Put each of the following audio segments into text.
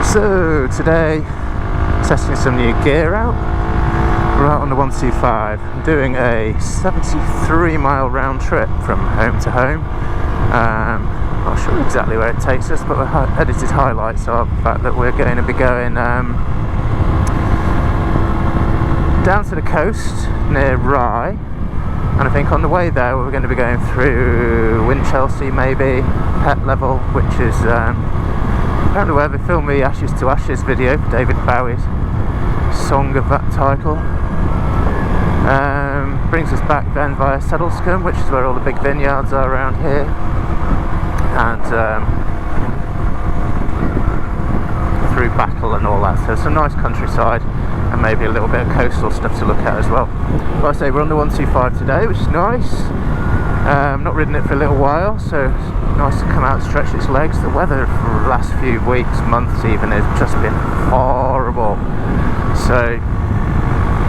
So today, testing some new gear out. We're out on the 125. I'm doing a 73-mile round trip from home to home. Not sure exactly where it takes us, but the edited highlights are the fact that we're going to be going down to the coast near Rye, and I think on the way there we're going to be going through Winchelsea, maybe Pet Level, which is apparently where they filmed the Ashes to Ashes video for David Bowie's song of that title. Brings us back then via Saddlescombe, which is where all the big vineyards are around here, and through Battle and all that, so some nice countryside and maybe a little bit of coastal stuff to look at as well. Like I say, we're on the 125 today, which is nice. Not ridden it for a little while, so it's nice to come out and stretch its legs. The weather for the last few weeks, months even, has just been horrible, so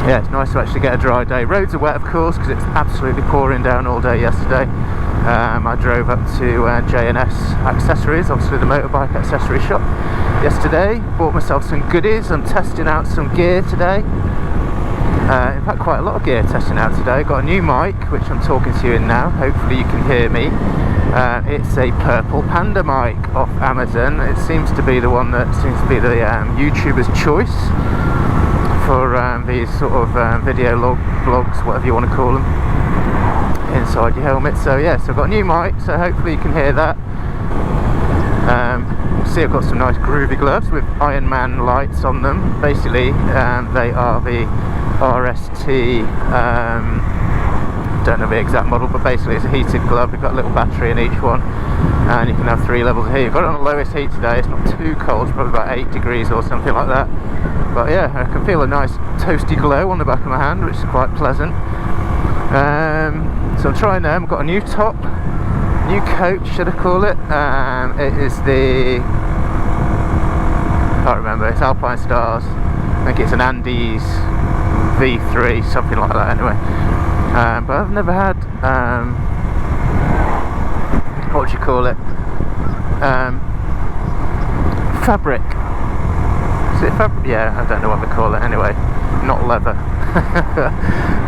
yeah, it's nice to actually get a dry day. Roads are wet, of course, because it's absolutely pouring down all day yesterday. I drove up to J&S Accessories, obviously the motorbike accessory shop, yesterday. Bought myself some goodies. I'm testing out some gear today. In fact, quite a lot of gear testing out today. Got a new mic, which I'm talking to you in now. Hopefully you can hear me. It's a Purple Panda mic off Amazon. It seems to be the one that seems to be the YouTuber's choice for these sort of video blogs, whatever you want to call them, inside your helmet. So yeah, so I've got a new mic, so hopefully you can hear that. See, I've got some nice groovy gloves with Iron Man lights on them. Basically, they are the RST, don't know the exact model, but basically it's a heated glove. We've got a little battery in each one, and you can have 3 levels of heat. I've got it on the lowest heat today. It's not too cold, it's probably about 8 degrees or something like that. But yeah, I can feel a nice toasty glow on the back of my hand, which is quite pleasant. So I'm trying them. I've got a new top, new coat, should I call it? It is the, I can't remember, it's Alpine Stars. I think it's an Andes V3, something like that anyway. But I've never had, what would you call it? Fabric. Is it fabric? Yeah, I don't know what they call it anyway. Not leather.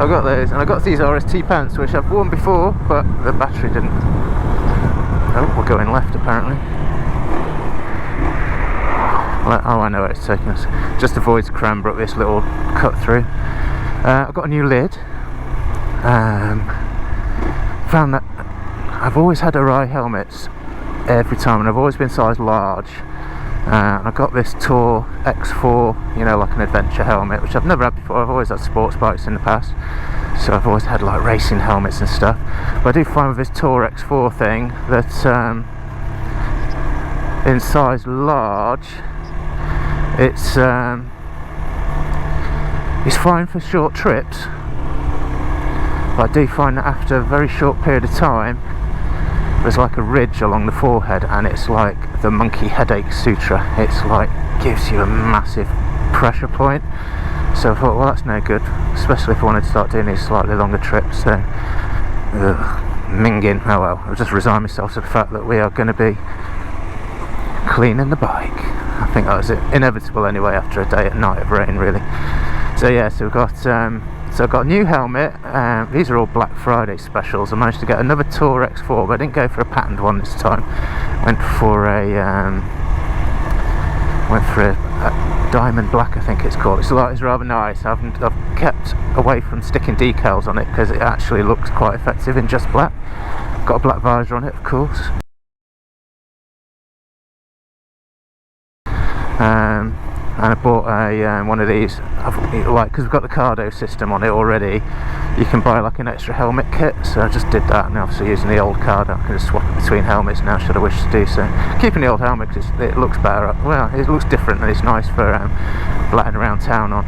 I've got those, and I got these RST pants, which I've worn before, but the battery didn't. Oh, we're going left apparently. Oh, I know where it's taking us. Just avoids Cranbrook, this little cut through. I've got a new lid. Found that I've always had Rye helmets every time, and I've always been size large. And I got this Tour X4, you know, like an adventure helmet, which I've never had before. I've always had sports bikes in the past, so I've always had like racing helmets and stuff. But I do find with this Tour X4 thing that in size large, it's fine for short trips. But I do find that after a very short period of time, there's like a ridge along the forehead, and it's like the monkey headache sutra. It's like gives you a massive pressure point. So I thought, well, that's no good, especially if I wanted to start doing these slightly longer trips. So minging, oh well, I'll just resign myself to the fact that we are going to be cleaning the bike. I think that was inevitable anyway after a day at night of rain, really. So yeah, so we've got so I've got a new helmet. These are all Black Friday specials. I managed to get another Tour X4, but I didn't go for a patterned one this time. Went for a diamond black, I think it's called. It's rather nice. I've kept away from sticking decals on it because it actually looks quite effective in just black. Got a black visor on it, of course. And I bought a one of these, because we've got the Cardo system on it already. You can buy like an extra helmet kit, so I just did that, and obviously using the old Cardo I can just swap it between helmets now should I wish to do so. Keeping the old helmet because it looks better, well, it looks different and it's nice for blatting around town on.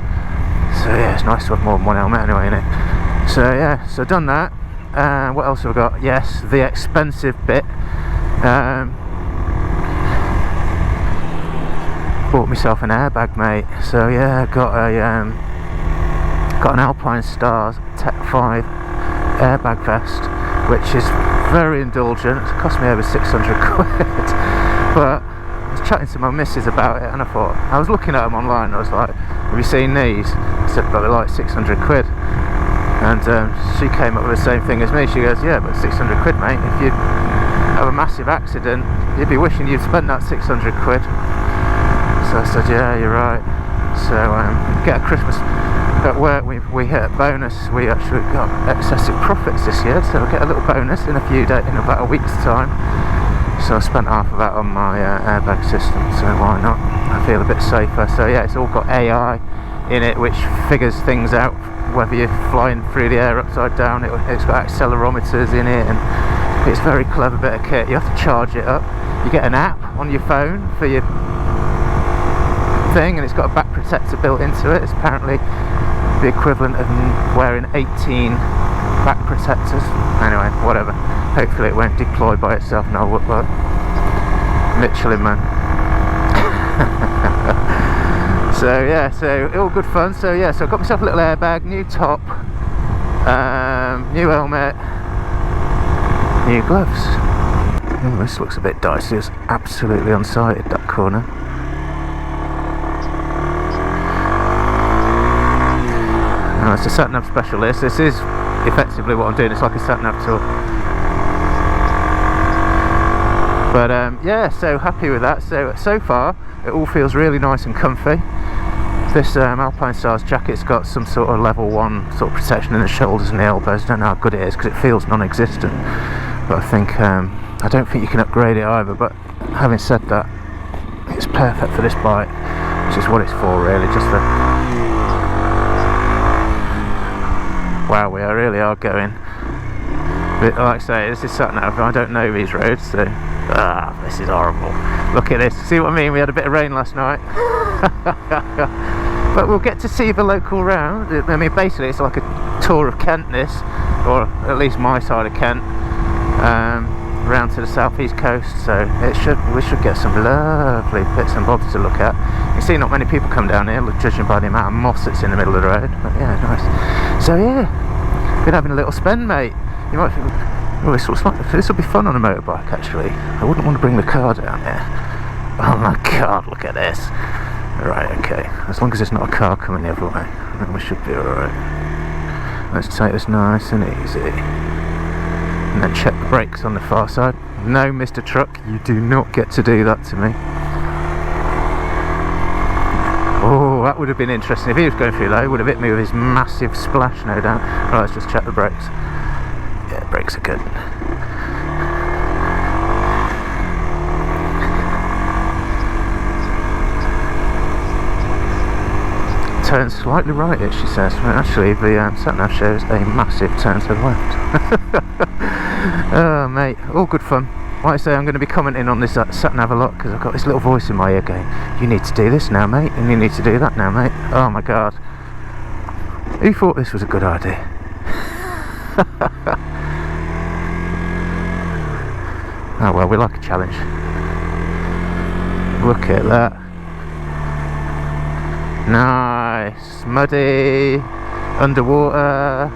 So yeah, it's nice to have more than one helmet anyway, innit? So yeah, so done that. What else have I got? Yes, the expensive bit. Bought myself an airbag, mate. So yeah, got an Alpine Stars Tech 5 airbag vest, which is very indulgent. It cost me over 600 quid, but chatting to my missus about it, and I thought, I was looking at them online, and I was like, have you seen these? I said, but they're like 600 quid. And she came up with the same thing as me. She goes, yeah, but 600 quid, mate. If you have a massive accident, you'd be wishing you'd spent that 600 quid. So I said, yeah, you're right. So get a Christmas at work, we hit a bonus. We actually got excessive profits this year, so we'll get a little bonus in in about a week's time. So I spent half of that on my airbag system, so why not? I feel a bit safer. So yeah, it's all got AI in it, which figures things out, whether you're flying through the air upside down. It's got accelerometers in it, and it's a very clever bit of kit. You have to charge it up. You get an app on your phone for your thing, and it's got a back protector built into it. It's apparently the equivalent of wearing 18 back protectors. Anyway, whatever. Hopefully it won't deploy by itself and I'll look like Michelin Man. So yeah, so all good fun. So yeah, so I got myself a little airbag, new top, new helmet, new gloves. Oh, this looks a bit dicey. It's absolutely unsighted, that corner. Oh, it's a sat-nav special list. This is effectively what I'm doing. It's like a sat-nav tour. But yeah, so happy with that. So far it all feels really nice and comfy. This Alpine Stars jacket's got some sort of level 1 sort of protection in the shoulders and the elbows. I don't know how good it is because it feels non-existent, but I think I don't think you can upgrade it either. But having said that, it's perfect for this bike, which is what it's for really. Just for, wow, we really are going. But like I say, this is sat nav. I don't know these roads, so this is horrible. Look at this. See what I mean? We had a bit of rain last night. But we'll get to see the local round. I mean, basically it's like a tour of Kent, this, or at least my side of Kent, round to the southeast coast. So we should get some lovely bits and bobs to look at. You see, not many people come down here, judging by the amount of moss that's in the middle of the road. But yeah, nice. So yeah, been having a little spend, mate. You might think, oh, this will be fun on a motorbike. Actually, I wouldn't want to bring the car down here. Oh my god, look at this. Right, okay, as long as there's not a car coming the other way, then we should be alright. Let's take this nice and easy. And then check the brakes on the far side. No, Mr. Truck, you do not get to do that to me. Oh, that would have been interesting. If he was going through low, he would have hit me with his massive splash, no doubt. Right, let's just check the brakes. Yeah, brakes are good. Turn slightly right, she says. Well, actually, the sat-nav shows a massive turn to the left. Oh, mate, all good fun. Like I say, I'm going to be commenting on this sat-nav a lot because I've got this little voice in my ear going, you need to do this now, mate, and you need to do that now, mate. Oh my god. Who thought this was a good idea? Oh well, we like a challenge. Look at that. Nice, muddy, underwater.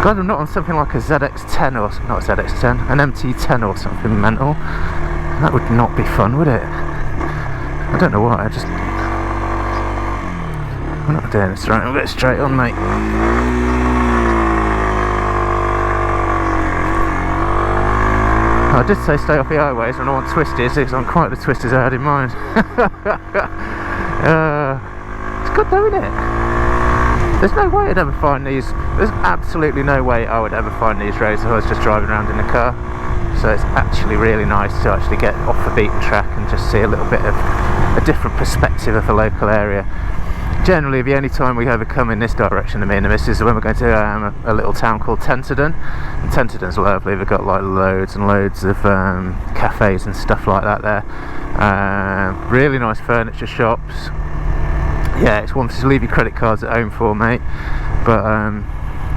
God, I'm not on something like a ZX10 or not a ZX10, an MT10 or something mental. That would not be fun, would it? I don't know why. I'm not doing this right. I'll get straight on, mate. I did say stay off the highways when I want twisties, because I'm quite the twisties I had in mind. It's good though, isn't it? There's no way I'd ever find these. There's absolutely no way I would ever find these roads if I was just driving around in the car. So it's actually really nice to actually get off the beaten track and just see a little bit of a different perspective of the local area. Generally, the only time we ever come in this direction, me and the missus, is when we're going to a little town called Tenterden. And Tenterden's lovely. They've got like loads and loads of cafes and stuff like that there. Really nice furniture shops. Yeah, it's one to leave your credit cards at home for, mate. But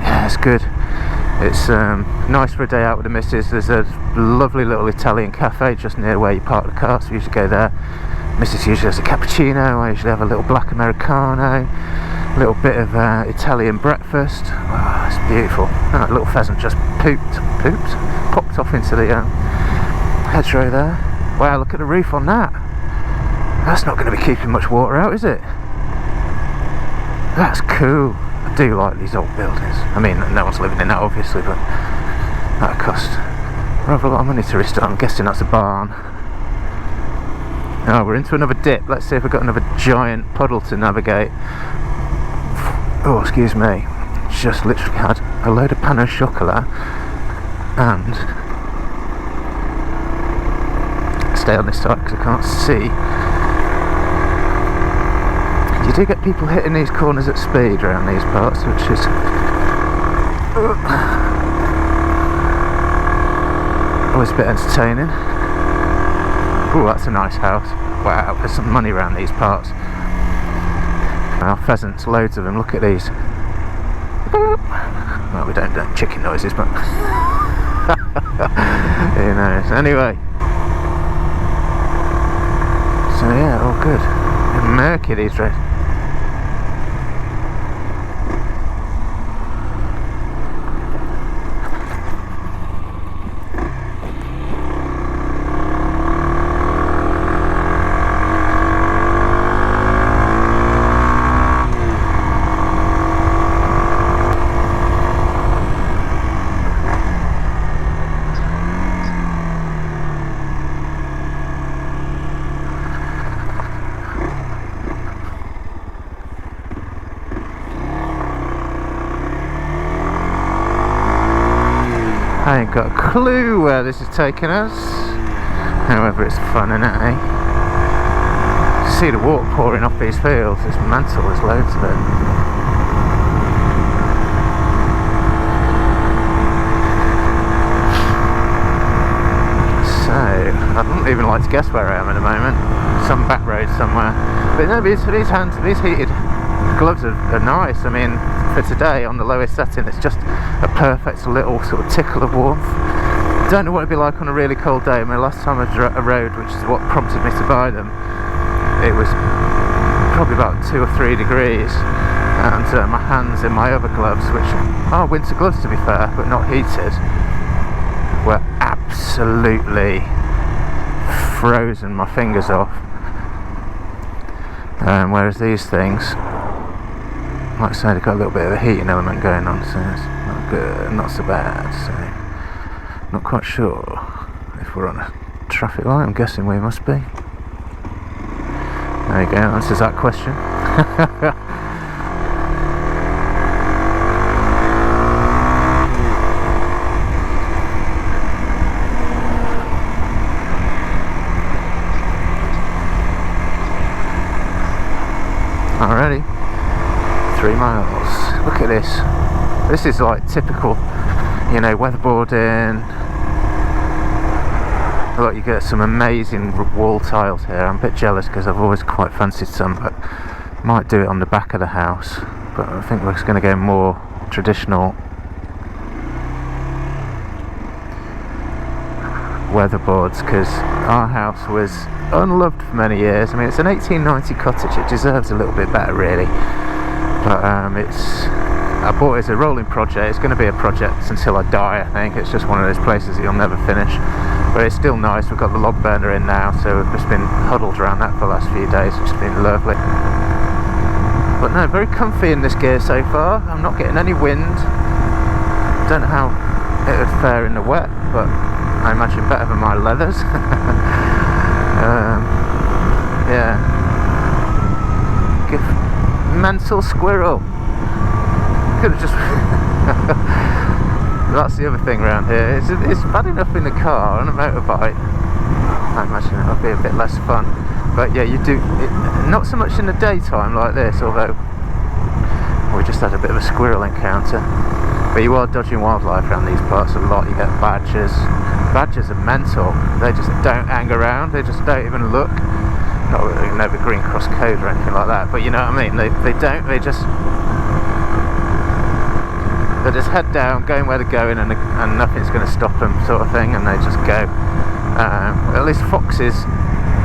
yeah, it's good. It's nice for a day out with the missus. There's a lovely little Italian cafe just near where you park the car, so we usually go there. Missus usually has a cappuccino. I usually have a little black Americano, a little bit of Italian breakfast. Oh, it's beautiful. Oh, a little pheasant just popped off into the hedgerow there. Wow, look at the roof on that. That's not going to be keeping much water out, is it? That's cool. I do like these old buildings. I mean, no one's living in that obviously, but that cost rather a lot of money to restore. I'm guessing that's a barn. Oh, we're into another dip. Let's see if we've got another giant puddle to navigate. Oh, excuse me. Just literally had a load of pan au chocolat and stay on this side because I can't see. You do get people hitting these corners at speed around these parts, which is always a bit entertaining. Oh, that's a nice house. Wow, there's some money around these parts. Now, pheasants, loads of them. Look at these. Well, we don't do chicken noises, but who knows. Anyway, so yeah, all good. Murky these days. I ain't got a clue where this is taking us. However, it's fun, isn't it, eh? See the water pouring off these fields. It's mental, there's loads of it. So, I don't even like to guess where I am at the moment. Some back road somewhere. But no, these heated gloves are nice. I mean, for today on the lowest setting, it's just a perfect little sort of tickle of warmth. Don't know what it'd be like on a really cold day. I mean, last time I rode, which is what prompted me to buy them, it was probably about 2 or 3 degrees, and my hands in my other gloves, which are winter gloves to be fair, but not heated, were absolutely frozen my fingers off. Whereas these things, like I say, they've got a little bit of a heating element going on, so it's not good, not so bad. So, not quite sure if we're on a traffic light. I'm guessing we must be. There you go, answers that question. Alrighty. 3 miles. Look at this. This is like typical, you know, weatherboarding. Look, you get some amazing wall tiles here. I'm a bit jealous because I've always quite fancied some, but might do it on the back of the house. But I think we're just going to go more traditional weatherboards because our house was unloved for many years. I mean, it's an 1890 cottage. It deserves a little bit better, really. But I bought it as a rolling project. It's going to be a project until I die, I think. It's just one of those places that you'll never finish. But it's still nice. We've got the log burner in now, so we've just been huddled around that for the last few days, which has been lovely. But no, very comfy in this gear so far. I'm not getting any wind. Don't know how it would fare in the wet, but I imagine better than my leathers. Yeah. Mental squirrel. Could have just. That's the other thing around here. It's bad enough in the car on a motorbike. I imagine it'll be a bit less fun. But yeah, you do. Not so much in the daytime like this, although we just had a bit of a squirrel encounter. But you are dodging wildlife around these parts a lot. You get badgers. Badgers are mental. They just don't hang around. They just don't even look. Not really, never green cross code or anything like that. But you know what I mean. They don't. They just head down, going where they're going, and nothing's going to stop them, sort of thing. And they just go. At least foxes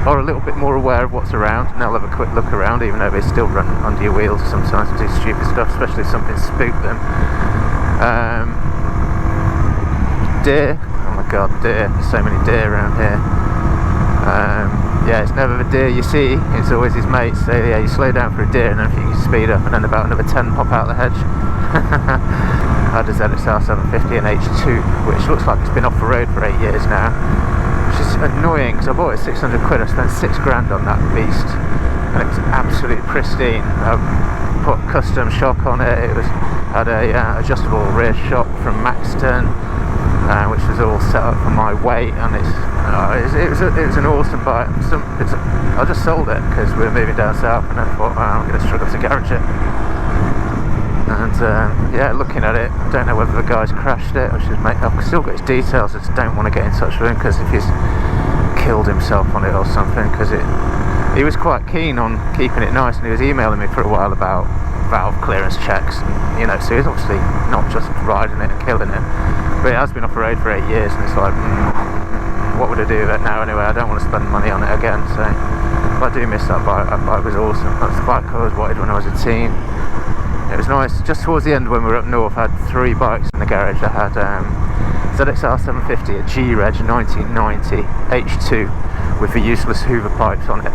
are a little bit more aware of what's around, and they'll have a quick look around, even though they still run under your wheels sometimes and do stupid stuff, especially if something spooked them. Deer, oh my god, deer, there's so many deer around here. Yeah, it's never the deer you see, it's always his mates. So yeah, you slow down for a deer and then you speed up and then about another 10 pop out of the hedge. I had a ZXR 750 and H2, which looks like it's been off the road for 8 years now, which is annoying because I bought it 600 quid, I spent 6 grand on that beast and it was absolutely pristine. I put custom shock on it, had a adjustable rear shock from Maxton, which was all set up for my weight, and it was an awesome bike. I just sold it because we were moving down south and I thought, I'm going to struggle to garage it. And yeah, looking at it, I don't know whether the guy's crashed it or I've still got his details. I just don't want to get in touch with him because if he's killed himself on it or something, because he was quite keen on keeping it nice and he was emailing me for a while about valve clearance checks and, you know, so he's obviously not just riding it and killing it, but it has been off the road for 8 years and it's like, what would I do with it now anyway? I don't want to spend money on it again. So I do miss that bike. That bike was awesome. That's the bike I always wanted when I was a teen. It was nice. Just towards the end when we were up north, I had 3 bikes in the garage. I had ZXR 750, a G-Reg 1990 H2 with the useless Hoover pipes on it.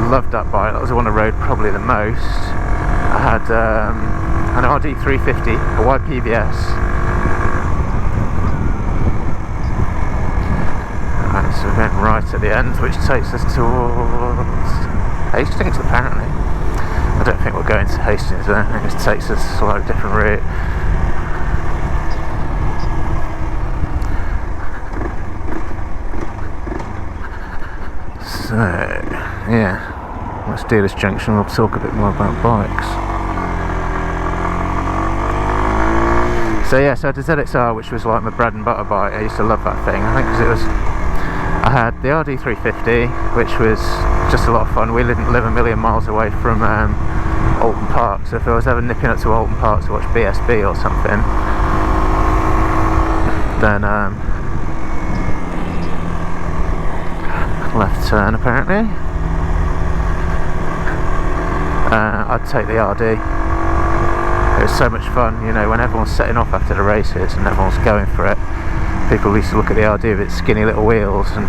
Loved that bike. That was the one I rode probably the most. I had an RD350, a YPVS. Right, so we're going right at the end, which takes us towards Hastings apparently. I don't think we're going to Hastings there, I think it takes us a slightly different route. So, yeah, let's do this junction, we'll talk a bit more about bikes. So yeah, so I had the ZXR, which was like my bread and butter bike. I used to love that thing, I think because I had the RD350, which was just a lot of fun. We didn't live a million miles away from Alton Park, so if I was ever nipping up to Alton Park to watch BSB or something, then left turn apparently, I'd take the RD. It was so much fun, you know, when everyone's setting off after the races and everyone's going for it. People used to look at the RD with its skinny little wheels and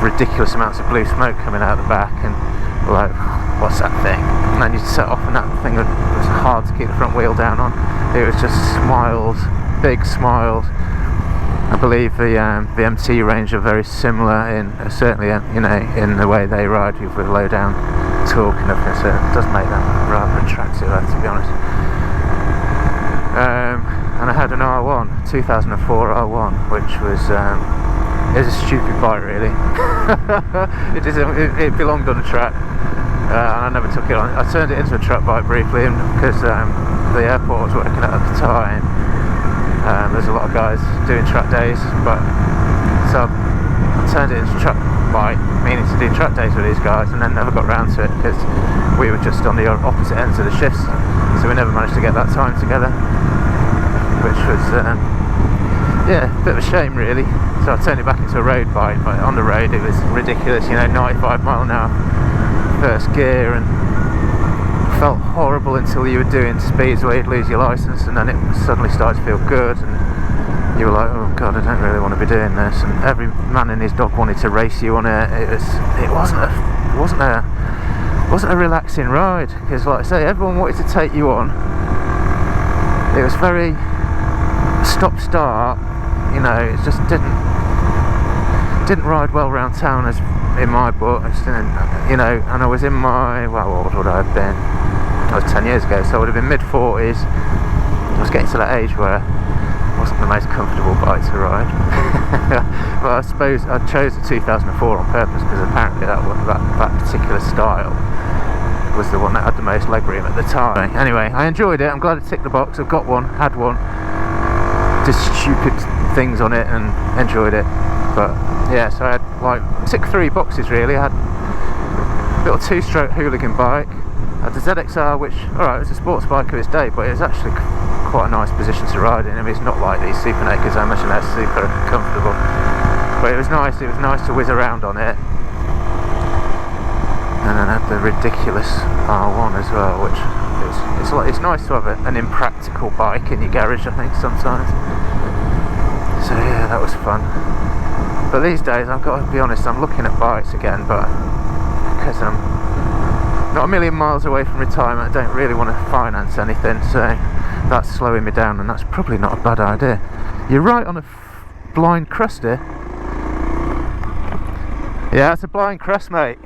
ridiculous amounts of blue smoke coming out the back and like, what's that thing? And then you'd set off and that thing was hard to keep the front wheel down on. It was just smiles, big smiles. I believe the MT range are very similar in certainly you know, in the way they ride with low down torque and everything, so it does make them rather attractive, to be honest. And I had an R1, 2004 R1, which was it was a stupid bike really. it belonged on a track, and I never took it on. I turned it into a truck bike briefly because the airport I was working at the time, there's a lot of guys doing track days, but so I turned it into a truck bike, meaning to do track days with these guys, and then never got round to it because we were just on the opposite ends of the shifts, so we never managed to get that time together, which was yeah, a bit of a shame really. So I turned it back into a road bike, but on the road it was ridiculous, you know, 95 mile an hour first gear, and felt horrible until you were doing speeds where you'd lose your license, and then it suddenly started to feel good and you were like, oh god, I don't really want to be doing this, and every man and his dog wanted to race you on it. It wasn't a relaxing ride, because like I say, everyone wanted to take you on. It was very stop start, you know, it just didn't ride well around town as in my book. I just didn't, you know, and I was in my, well, what would I have been? That was 10 years ago, so I would have been mid-40s. I was getting to that age where it wasn't the most comfortable bike to ride. But I suppose I chose the 2004 on purpose because apparently that particular style was the one that had the most legroom at the time. Anyway, I enjoyed it. I'm glad I ticked the box. I've got one, had one, did stupid things on it and enjoyed it. But yeah, so I had like ticked 3 boxes really. I had a little 2-stroke hooligan bike. I had the ZXR, which, alright, it was a sports bike of its day, but it was actually quite a nice position to ride in. I mean, it's not like these Super Nakeds, I imagine they're super comfortable. But it was nice to whiz around on it. And then I had the ridiculous R1 as well, which it's nice to have an impractical bike in your garage, I think, sometimes. So yeah, yeah, that was fun. But these days, I've got to be honest, I'm looking at bikes again, but because I'm not a million miles away from retirement, I don't really want to finance anything, so that's slowing me down, and that's probably not a bad idea. You're right on a blind crest here. Yeah, it's a blind crest, mate.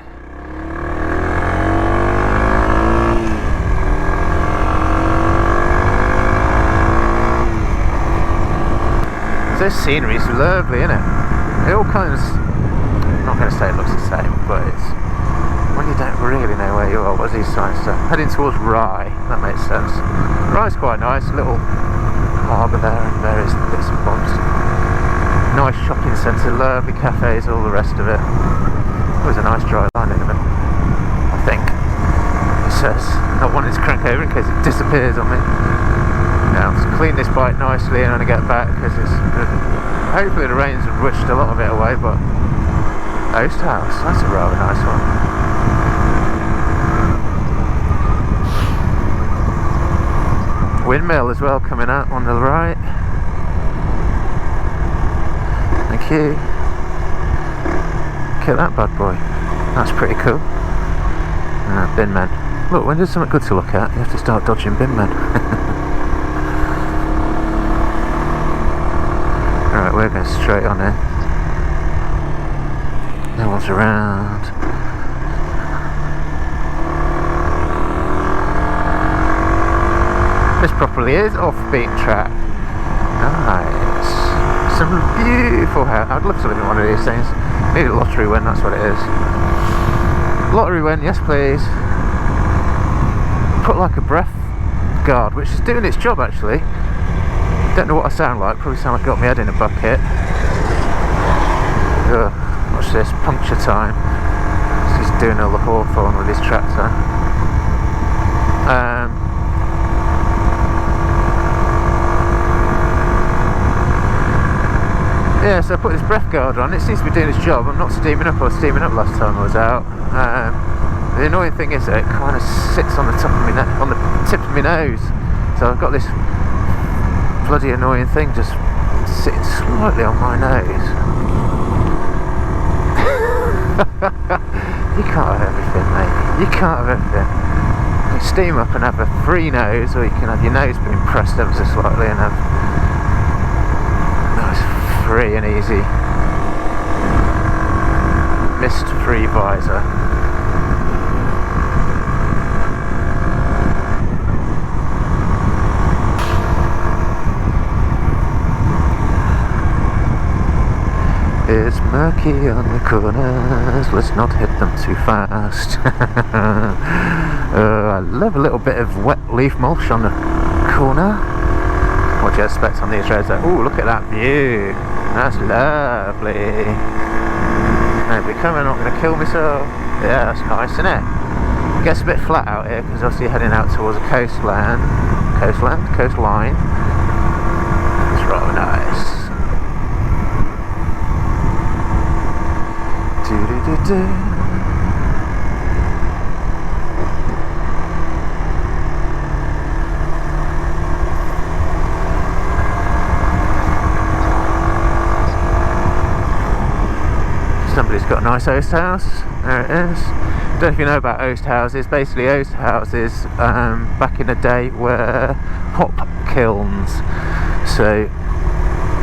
This scenery is lovely, isn't it? It all kind of, I'm not going to say it looks the same, but it's when you don't really know where you are. What's these signs say? Heading towards Rye, that makes sense. Rye's quite nice, a little harbour there and various bits and bobs. Nice shopping centre, lovely cafes, all the rest of it. It was a nice dry line in a minute, I think. It says, not wanting to crank over in case it disappears on me. Now, I'll clean this bike nicely and when I get back, because it's hopefully the rain's wished a lot of it away, but Oast House, that's a rather nice one. Windmill as well coming out on the right. Thank you. Look at that bad boy. That's pretty cool. Bin men. Look, when there's something good to look at, you have to start dodging bin men. Alright, we're going straight on here. No one's around. This properly is off-beaten track. Nice. Some beautiful house. I'd love to live in one of these things. Need a lottery win, that's what it is. Lottery win, yes please. Put like a breath guard, which is doing its job actually. Don't know what I sound like, probably sound like I got my head in a bucket. Ugh, watch this, puncture time. He's doing all the hawthorn with his tractor. Yeah, so I put this breath guard on, it seems to be doing its job. I'm not steaming up, I was steaming up last time I was out. The annoying thing is that it kind of sits on the top of my on the tip of my nose. So I've got this bloody annoying thing just sitting slightly on my nose. You can't have everything, mate. You can't have everything. You can steam up and have a free nose, or you can have your nose being pressed ever so slightly and have nice, free and easy, mist-free visor. It's murky on the corners, let's not hit them too fast. I love a little bit of wet leaf mulch on the corner. What do you expect on these roads though? Ooh, look at that view, that's lovely. Nobody coming, I'm not going to kill myself. Yeah, that's nice, isn't it? It gets a bit flat out here because obviously you're heading out towards a coastline. It's rather nice. Somebody's got a nice oast house. There it is. Don't know if you know about oast houses. Basically, oast houses back in the day were hop kilns. So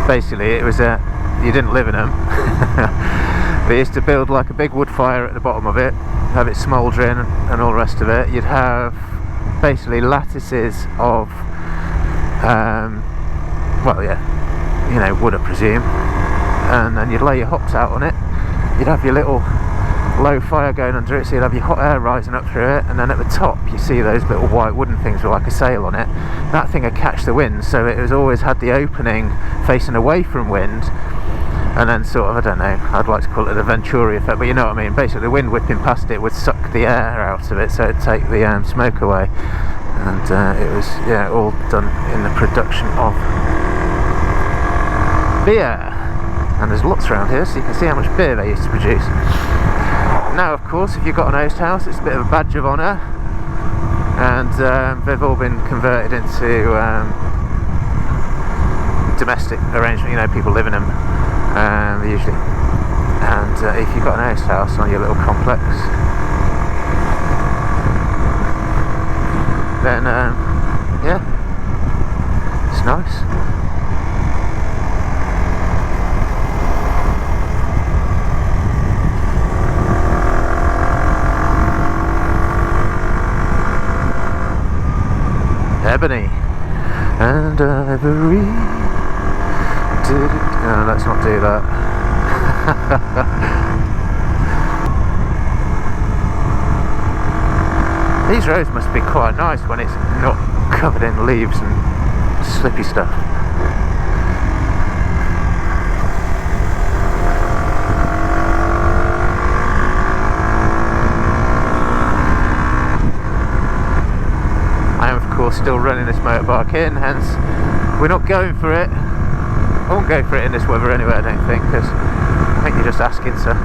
basically, it was you didn't live in them. They used to build like a big wood fire at the bottom of it, have it smouldering and all the rest of it. You'd have basically lattices of, well, yeah, you know, wood I presume, and then you'd lay your hops out on it. You'd have your little low fire going under it, so you'd have your hot air rising up through it, and then at the top you see those little white wooden things with like a sail on it. That thing would catch the wind, so it was always had the opening facing away from wind. And then sort of, I don't know, I'd like to call it the Venturi effect, but you know what I mean. Basically the wind whipping past it would suck the air out of it, so it'd take the smoke away. And it was, yeah, all done in the production of beer. And there's lots around here, so you can see how much beer they used to produce. Now, of course, if you've got an oast house, it's a bit of a badge of honour. And they've all been converted into domestic arrangement, you know, people live in them usually. And if you've got an house on your little complex, then yeah, it's nice. Ebony and ivory. No, let's not do that. These roads must be quite nice when it's not covered in leaves and slippy stuff. I am of course still running this motorbike in, hence we're not going for it. I won't go for it in this weather anyway, I don't think, because I think you're just asking to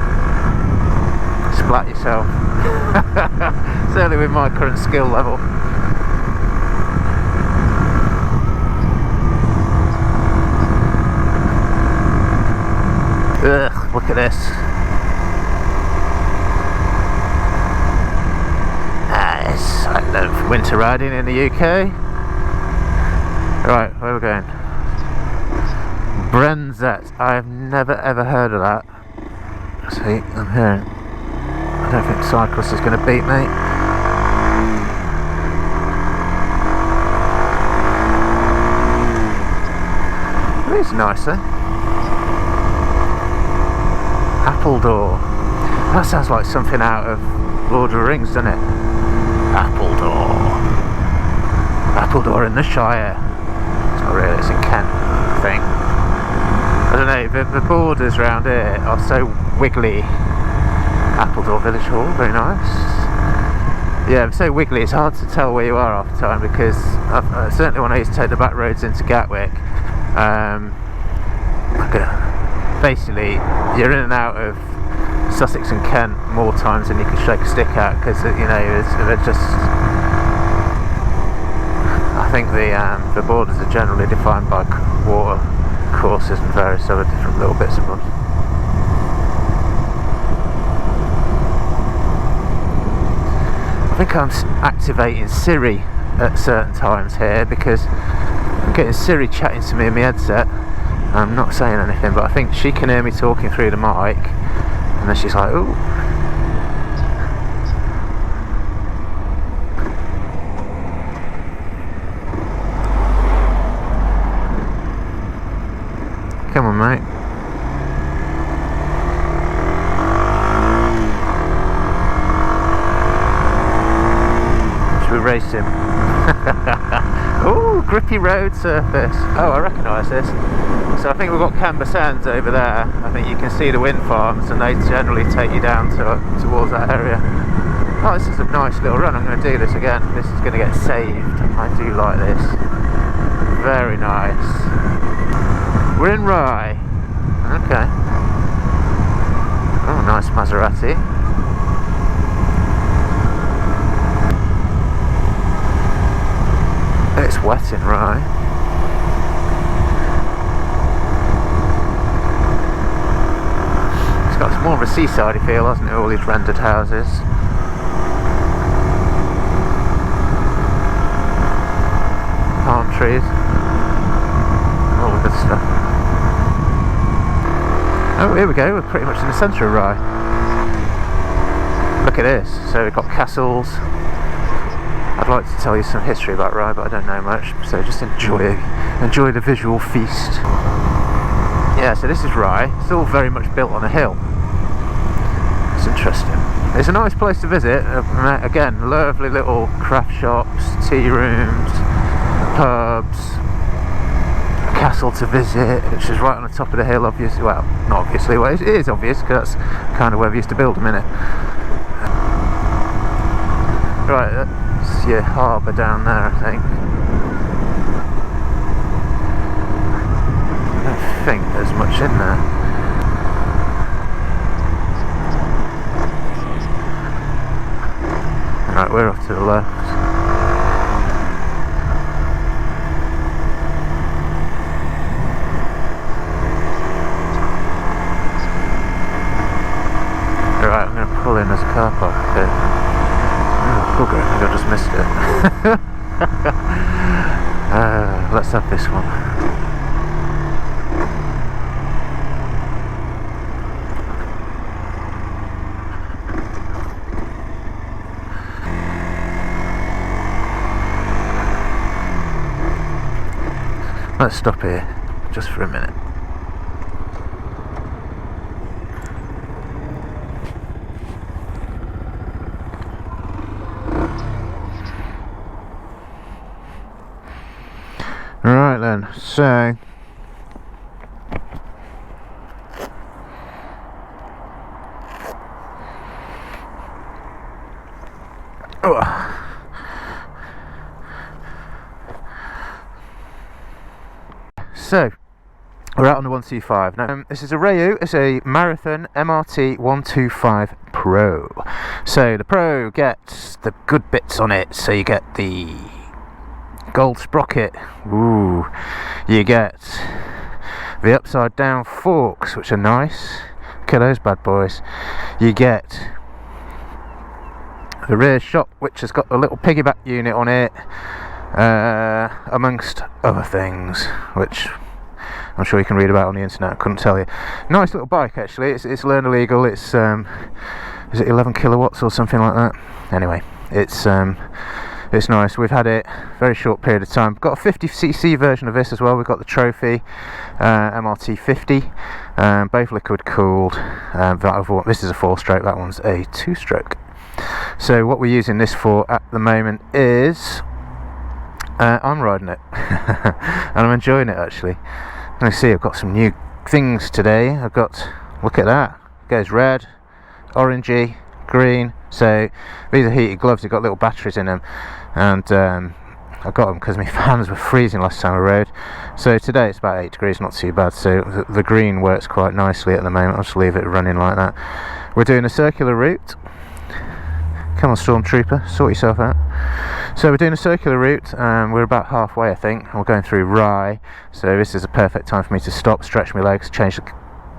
splat yourself. Certainly with my current skill level. Ugh, look at this. Nice. I love winter riding in the UK. Right, where are we going? Brenzett. I've never ever heard of that. See, I'm here. I don't think cyclist is going to beat me. It is nice, eh? Appledore. That sounds like something out of Lord of the Rings, doesn't it? Appledore. Appledore in the Shire. It's not really, it's in Kent, I think. I don't know, the borders around here are so wiggly. Appledore Village Hall, very nice. Yeah, it's so wiggly, it's hard to tell where you are half the time, because certainly when I used to take the back roads into Gatwick, basically you're in and out of Sussex and Kent more times than you can shake a stick at, because you know they're just. I think the borders are generally defined by water courses and various other different little bits and bobs. I think I'm activating Siri at certain times here, because I'm getting Siri chatting to me in my headset. I'm not saying anything, but I think she can hear me talking through the mic, and then she's like, ooh. Come on, mate. Should we race him? Oh, grippy road surface. Oh, I recognise this. So I think we've got Camber Sands over there. I think you can see the wind farms, and they generally take you down towards that area. Oh, this is a nice little run. I'm going to do this again. This is going to get saved. I do like this. Very nice. We're in Rye. Okay. Oh, nice Maserati. It's wet in Rye. It's got more of a seaside feel, hasn't it? All these rendered houses. Palm trees. All the good stuff. Oh, here we go. We're pretty much in the centre of Rye. Look at this. So we've got castles. I'd like to tell you some history about Rye, but I don't know much, so just enjoy the visual feast. Yeah, so this is Rye. It's all very much built on a hill. It's interesting. It's a nice place to visit. Again, lovely little craft shops, tea rooms, pubs, a castle to visit, which is right on the top of the hill, obviously. Well, not obviously, well, it is obvious, because that's kind of where we used to build them, innit? Right, that's your harbour down there, I think. I don't think there's much in there. Right, we're off to the left. car park. Okay. Oh, bugger, I think I just missed it. Let's have this one. Let's stop here just for a minute. Right then, so we're out on the 125 now. This is a Rieju. It's a Marathon MRT125 Pro. So the Pro gets the good bits on it. So you get the gold sprocket. Ooh, you get the upside down forks, which are nice. Look at those bad boys. You get the rear shock, which has got a little piggyback unit on it, amongst other things, which I'm sure you can read about on the internet. I couldn't tell you. Nice little bike actually. It's learner legal. It's is it 11 kilowatts or something like that? Anyway, it's nice. We've had it a very short period of time. Got a 50cc version of this as well. We've got the trophy MRT50, both liquid cooled. This is a 4-stroke. That one's a 2-stroke. So what we're using this for at the moment is I'm riding it and I'm enjoying it actually. You can see I've got some new things today. I've got, look at that, it goes red, orangey, green. So these are heated gloves. They've got little batteries in them, and I got them because my fans were freezing last time I rode. So today it's about 8 degrees, not too bad. So the green works quite nicely at the moment. I'll just leave it running like that. We're doing a circular route. Come on, Stormtrooper, sort yourself out. So we're doing a circular route. We're about halfway, I think. We're going through Rye, so this is a perfect time for me to stop, stretch my legs, change the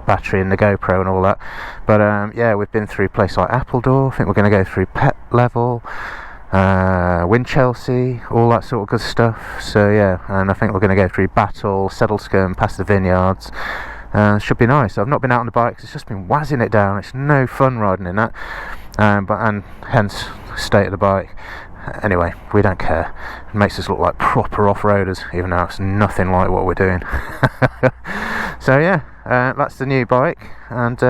battery in the GoPro and all that. But yeah, we've been through places like Appledore. I think we're going to go through Pet Level, Winchelsea, all that sort of good stuff. So yeah, and I think we're going to go through Battle, Settlescombe, past the vineyards. Should be nice. I've not been out on the bikes. It's just been whizzing it down. It's no fun riding in that. And hence state of the bike. Anyway, we don't care. It makes us look like proper off-roaders, even though it's nothing like what we're doing. So yeah, that's the new bike, and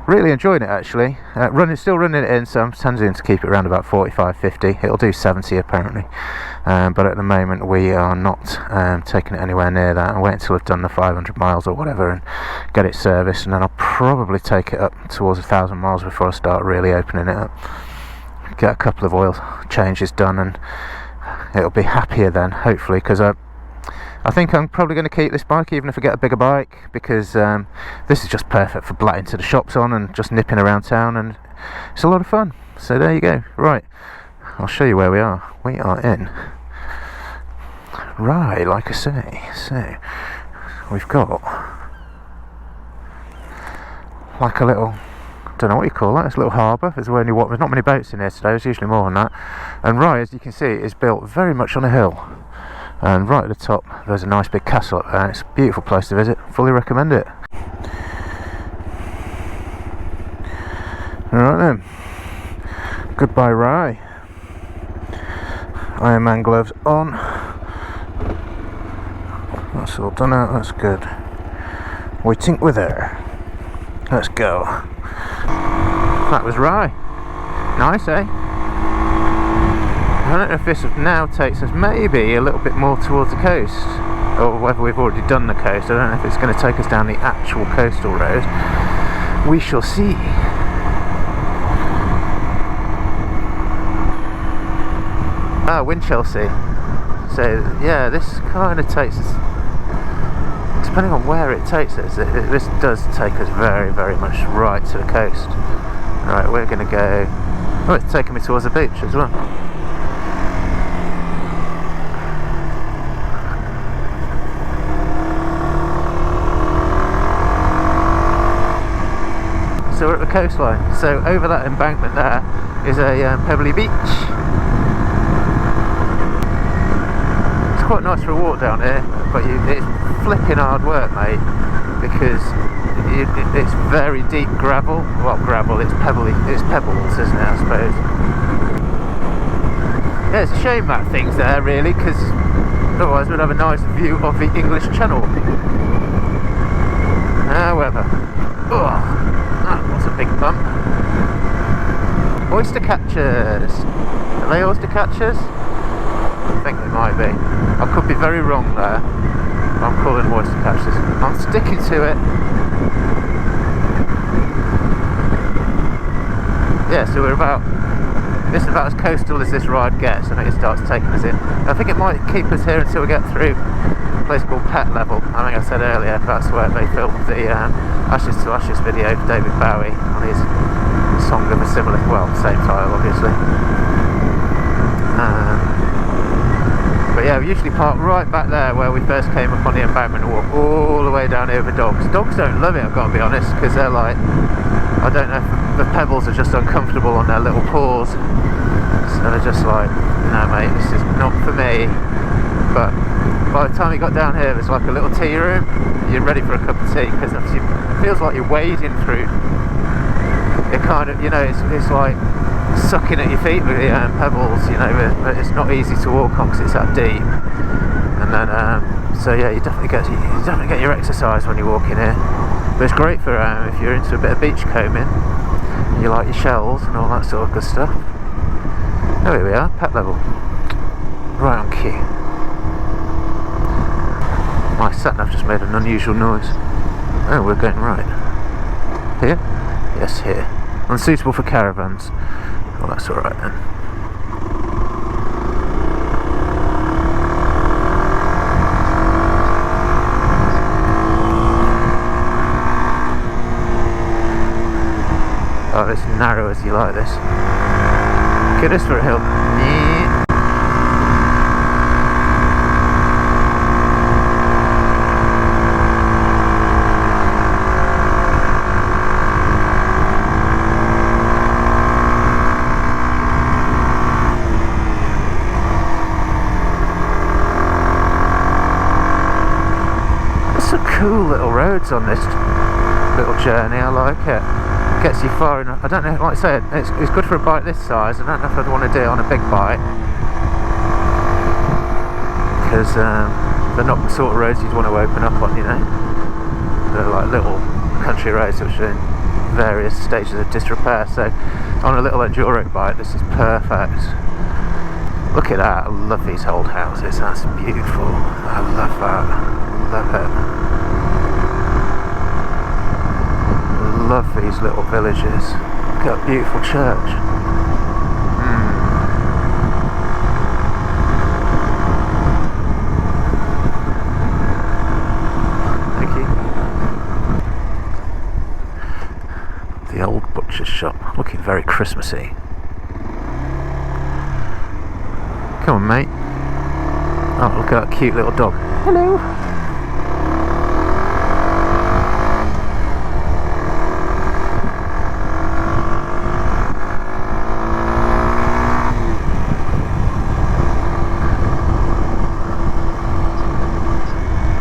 really enjoying it actually. Still running it in, so I'm tending to keep it around about 45-50. It'll do 70 apparently, but at the moment we are not taking it anywhere near that. I'll wait until I've done the 500 miles or whatever and get it serviced, and then I'll probably take it up towards 1,000 miles before I start really opening it up. Get a couple of oil changes done, and it'll be happier then, hopefully, because I think I'm probably going to keep this bike even if I get a bigger bike, because this is just perfect for blatting to the shops on and just nipping around town, and it's a lot of fun. So there you go. Right, I'll show you where we are. We are in Rye, like I say. So we've got like a little, don't know what you call that, it's a little harbour. There's not many boats in here today. There's usually more than that. And Rye, as you can see, is built very much on a hill, and right at the top there's a nice big castle up there. It's a beautiful place to visit. Fully recommend it. Alright then, goodbye Rye. Iron Man gloves on. That's all done out, that's good. We think we're there. Let's go. That was Rye. Nice, eh? I don't know if this now takes us maybe a little bit more towards the coast, or whether we've already done the coast. I don't know if it's going to take us down the actual coastal road. We shall see. Ah, Winchelsea. So yeah, this kind of takes us, depending on where it takes us, this does take us very, very much right to the coast. Right, we're going to go, oh, it's taking me towards the beach as well. So we're at the coastline. So over that embankment there is a pebbly beach. It's quite nice for a walk down here, but it's flipping hard work, mate, because it's very deep gravel. Well, gravel, it's pebbles, isn't it, I suppose. Yeah, it's a shame that thing's there, really, because otherwise we'd have a nice view of the English Channel. However, that was a big bump. Oyster catchers. Are they oyster catchers? I think they might be. I could be very wrong there. I'm calling them oyster catchers. I'm sticking to it. Yeah, so this is about as coastal as this ride gets. I think it starts taking us in. I think it might keep us here until we get through a place called Pet Level. I think I said earlier that's where they filmed the Ashes to Ashes video for David Bowie on his song of a similar, well, same title obviously. But yeah, we usually park right back there where we first came up on the embankment and walk all the way down here with dogs. Dogs don't love it, I've got to be honest, because they're like, I don't know if the pebbles are just uncomfortable on their little paws. So they're just like, no mate, this is not for me. But by the time you got down here, there's like a little tea room. You're ready for a cup of tea, because it feels like you're wading through. It kind of, you know, it's like sucking at your feet with the pebbles, you know, but it's not easy to walk on because it's that deep. And then, so yeah, you definitely get your exercise when you're walking here. But it's great for if you're into a bit of beach combing, and you like your shells and all that sort of good stuff. Oh, here we are, Pet Level. Right on cue. My sat-nav just made an unusual noise. Oh, we're going right. Here? Yes, here. Unsuitable for caravans. Well, that's alright then. Oh, it's narrow as you like this. Get this for a hill. Yeah. Cool little roads on this little journey. I like it. It gets you far enough. I don't know, like I said, it's good for a bike this size. I don't know if I'd want to do it on a big bike, because they're not the sort of roads you'd want to open up on, you know. They're like little country roads which are in various stages of disrepair. So on a little enduro bike, this is perfect. Look at that. I love these old houses. That's beautiful. I love that. I love it. Love these little villages. Look at that beautiful church. Thank you. The old butcher's shop, looking very Christmassy. Come on, mate. Oh, look at that cute little dog. Hello.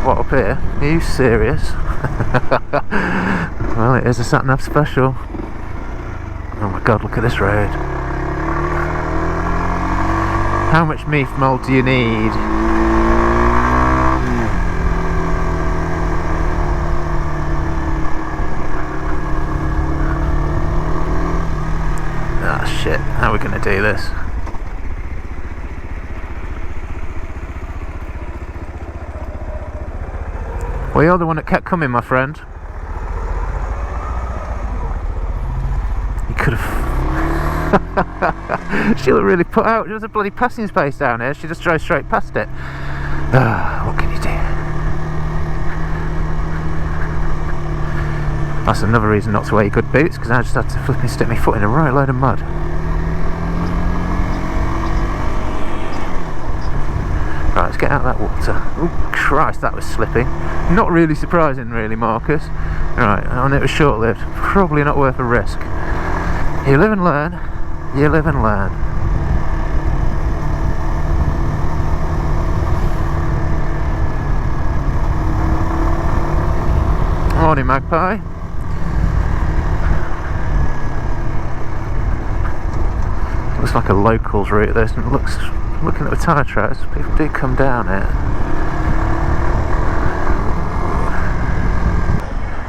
What, up here? Are you serious? Well, it is a sat-nav special. Oh my god, look at this road. How much meat mould do you need? Ah shit, how are we going to do this? Well, you're the one that kept coming, my friend. You could have... She looked really put out. There was a bloody passing space down here. She just drove straight past it. What can you do? That's another reason not to wear your good boots, because I just had to flipping stick my foot in a right load of mud. Right, let's get out of that water. Oh Christ, that was slippy. Not really surprising really, Marcus. Right, and it was short-lived. Probably not worth a risk. You live and learn. You live and learn. Morning, Magpie. Looks like a locals route. There's looking at the tyre tracks. People do come down it.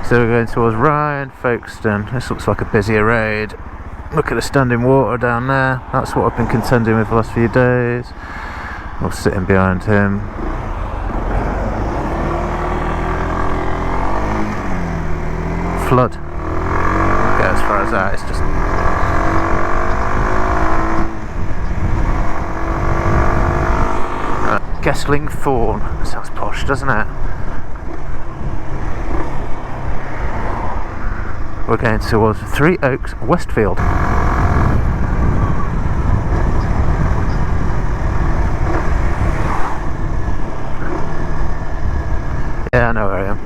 So we're going towards Ryan, Folkestone. This looks like a busier road. Look at the standing water down there. That's what I've been contending with the last few days. Or sitting behind him. Flood. Go as far as that. It's just Guestling Thorn. Sounds posh, doesn't it? We're going towards Three Oaks, Westfield. Yeah, I know where I am.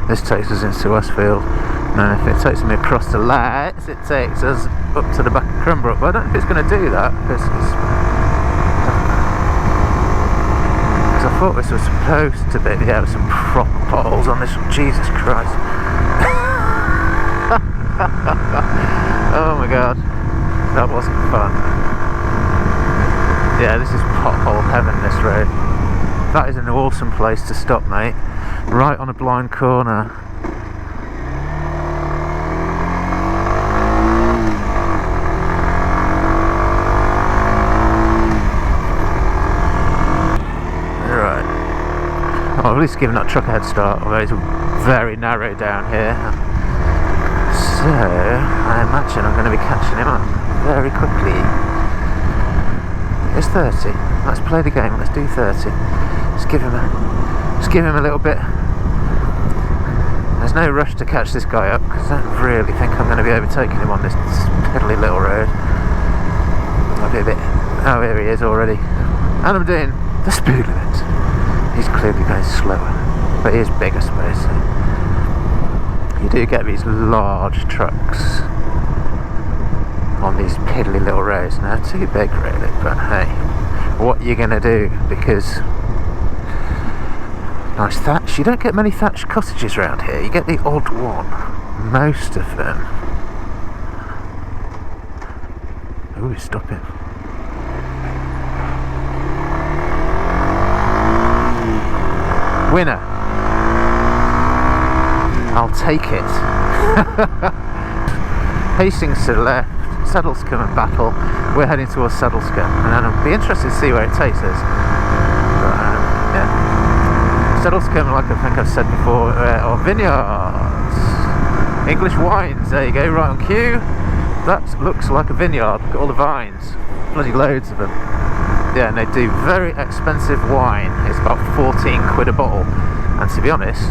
This takes us into Westfield. And if it takes me across the lights, it takes us up to the back of Cranbrook. But I don't know if it's going to do that, because I thought this was supposed to be. Yeah, with some proper potholes on this one. Jesus Christ. Oh my god, that wasn't fun. Yeah, this is pothole heaven, this road. That is an awesome place to stop, mate. Right on a blind corner. Right. Oh, at least giving that truck a head start, although it's very narrow down here. So, I imagine I'm going to be catching him up very quickly. It's 30. Let's play the game. Let's do 30. Let's give him a little bit. There's no rush to catch this guy up, because I don't really think I'm going to be overtaking him on this piddly little road. I'll be a bit. Oh, here he is already. And I'm doing the speed limit. He's clearly going slower, but he is big, I suppose. So. You do get these large trucks on these piddly little roads. Now, too big really, but hey, what are you going to do? Because nice thatch. You don't get many thatched cottages around here. You get the odd one. Most of them. Oh, he's stopping. Winner. I'll take it. Hastings to the left, Saddlescombe and Battle. We're heading towards Saddlescombe, and then I'll be interested to see where it takes us. But, yeah. Saddlescombe, like I think I've said before, are vineyards. English wines, there you go, right on cue. That looks like a vineyard. Look at all the vines. Bloody loads of them. Yeah, and they do very expensive wine. It's about 14 quid a bottle. And to be honest,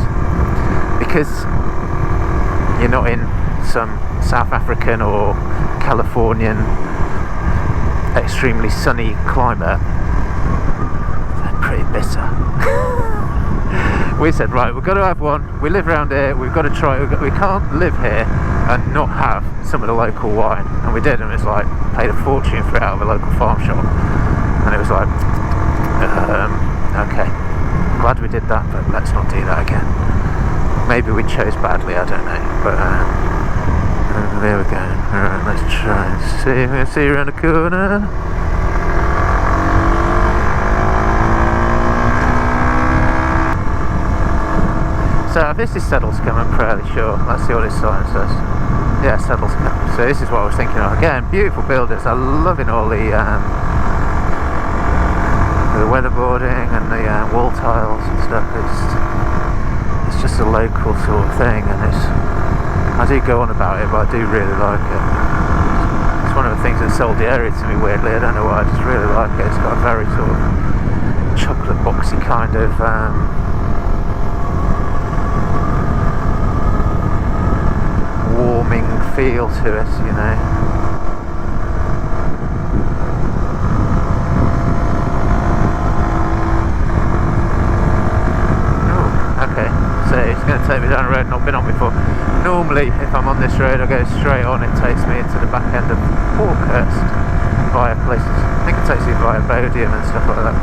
because you're not in some South African or Californian extremely sunny climate, they're pretty bitter. We said, right, we've got to have one. We live around here, we've got to try it. We can't live here and not have some of the local wine. And we did, and it's like, paid a fortune for it out of a local farm shop. And it was like, okay, glad we did that, but let's not do that again. Maybe we chose badly, I don't know, but there we go. Alright, let's try and see. We're going to see around the corner. So this is Saddlescombe, I'm fairly sure. Let's see what this sign says. Yeah, Saddlescombe. So this is what I was thinking of. Again, beautiful buildings. I'm loving all the weatherboarding and the wall tiles and stuff. It's just a local sort of thing, and I do go on about it, but I do really like it. It's one of the things that sold the area to me weirdly. I don't know why, I just really like it. It's got a very sort of chocolate boxy kind of warming feel to it, you know. Oh, okay. So it's going to take me down a road not not been on before. Normally, if I'm on this road, I go straight on. It takes me into the back end of Hawkhurst via places. I think it takes you via Bodiam and stuff like that.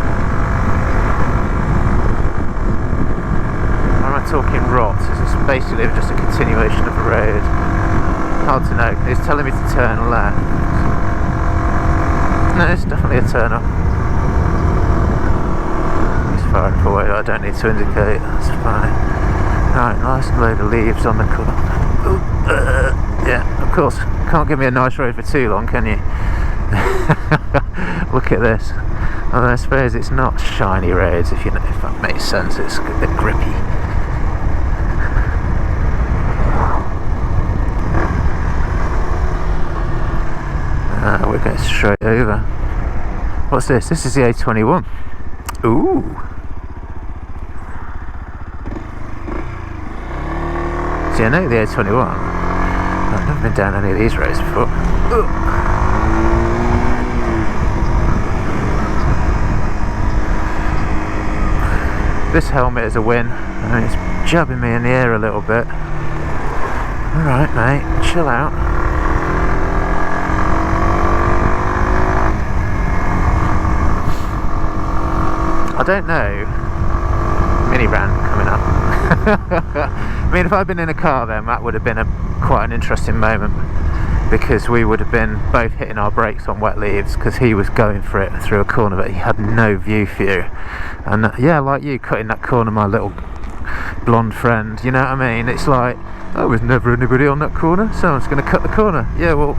Am I talking rot? Is this basically just a continuation of the road? Hard to know. It's telling me to turn left. No, it's definitely a turn off. It's far enough away, I don't need to indicate. That's fine. Right, nice load of leaves on the corner. Yeah, of course. Can't give me a nice road for too long, can you? Look at this. Although I suppose it's not shiny roads, if that makes sense. It's a bit grippy. We're going straight over. What's this? This is the A21. Ooh. See, I know the A21. I've never been down any of these roads before. Ooh. This helmet is a win. I mean, it's jabbing me in the air a little bit. Alright, mate, chill out. I don't know. Minivan coming up. I mean, if I'd been in a car then, that would have been quite an interesting moment, because we would have been both hitting our brakes on wet leaves, because he was going for it through a corner but he had no view for you. And yeah, like you cutting that corner, my little blonde friend, you know what I mean? It's like, oh, there's never anybody on that corner, so I'm just going to cut the corner. Yeah, well,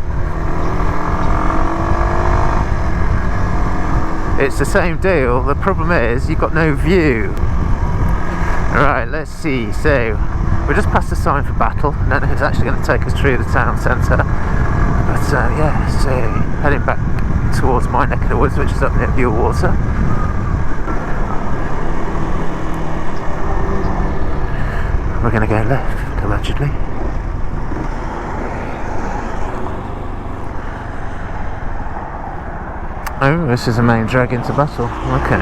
it's the same deal. The problem is you've got no view. Right, let's see. So we're just past the sign for Battle, and then it's actually going to take us through the town centre. But yeah, so heading back towards my neck of the woods, which is up near Buellwater. We're going to go left, allegedly. Oh, this is the main drag into Battle. Okay.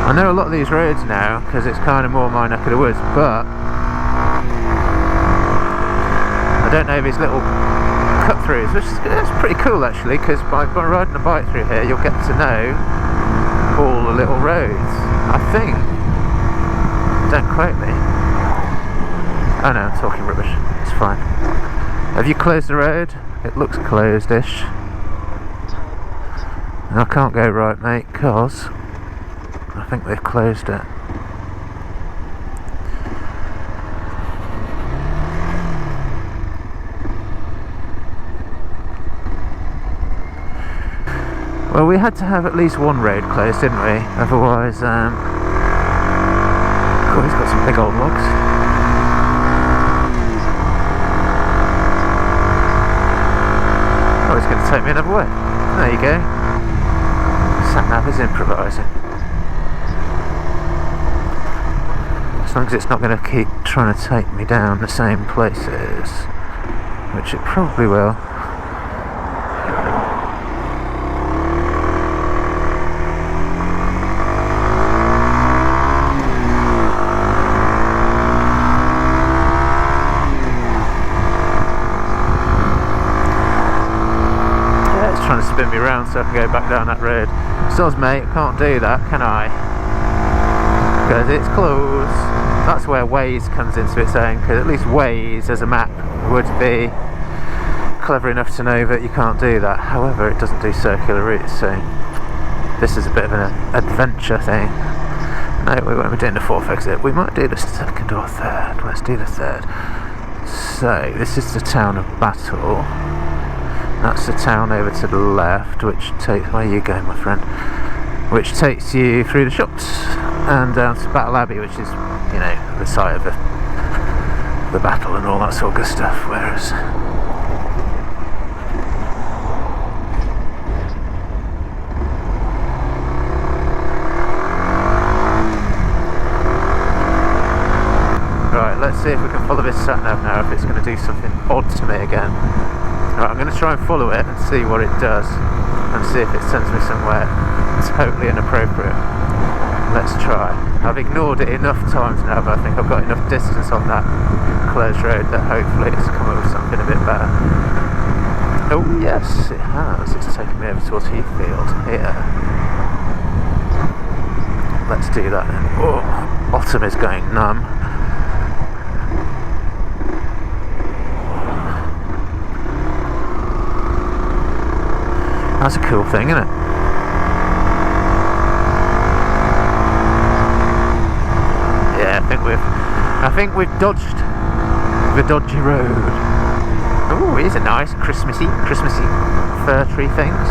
I know a lot of these roads now, because it's kind of more my neck of the woods, but I don't know these little cut-throughs, which is pretty cool actually, because by riding a bike through here, you'll get to know all the little roads, I think. Don't quote me. Oh no, I'm talking rubbish. It's fine. Have you closed the road? It looks closed-ish. I can't go right, mate, because I think they've closed it. Well, we had to have at least one road closed, didn't we? Otherwise, oh, he's got some big old logs. Oh, he's going to take me another way. There you go. Sat-nav is improvising. As long as it's not going to keep trying to take me down the same places, which it probably will. Yeah, it's trying to spin me around so I can go back down that road. Soz, mate, I can't do that, can I? Because it's closed. That's where Waze comes into its own, because at least Waze as a map would be clever enough to know that you can't do that. However, it doesn't do circular routes, so this is a bit of an adventure thing. No, we won't be doing the fourth exit. We might do the second or third. Let's do the third. So, this is the town of Battle. That's the town over to the left, which takes... Where are you going, my friend? Which takes you through the shops and down to Battle Abbey, which is, you know, the site of the battle and all that sort of good stuff. Whereas... Right, let's see if we can follow this sat-nav now, if it's going to do something odd to me again. Right, I'm going to try and follow it and see what it does, and see if it sends me somewhere totally inappropriate. Let's try. I've ignored it enough times now, but I think I've got enough distance on that closed road that hopefully it's come up with something a bit better. Oh yes, it has. It's taken me over towards Heathfield here. Let's do that then. Oh, bottom is going numb. That's a cool thing, isn't it? Yeah, I think we've dodged the dodgy road. Oh, here's a nice Christmassy fir tree things.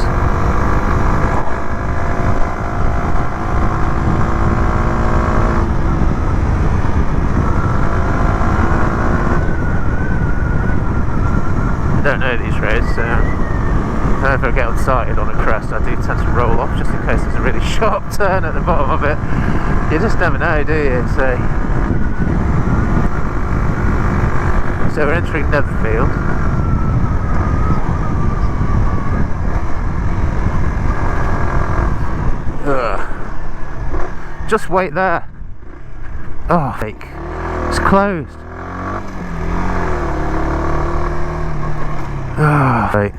I don't know these roads, so whenever I get excited on a crest, I do tend to roll off just in case there's a really sharp turn at the bottom of it. You just never know, do you? So we're entering Netherfield. Ugh. Just wait there. Oh, fake. It's closed. Oh, fake.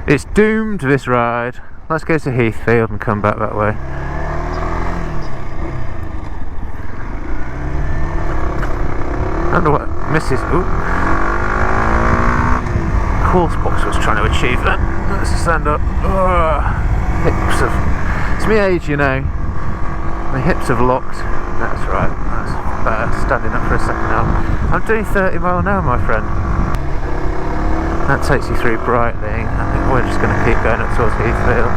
It's doomed, this ride. Let's go to Heathfield and come back that way. I don't know what Mrs. Horsebox was trying to achieve that. Let's stand up. Hips of... It's my age, you know. My hips have locked. That's right. That's better. Standing up for a second now. I'm doing 30 mile an hour, my friend. That takes you through Brightling. I think we're just going to keep going up towards Heathfield.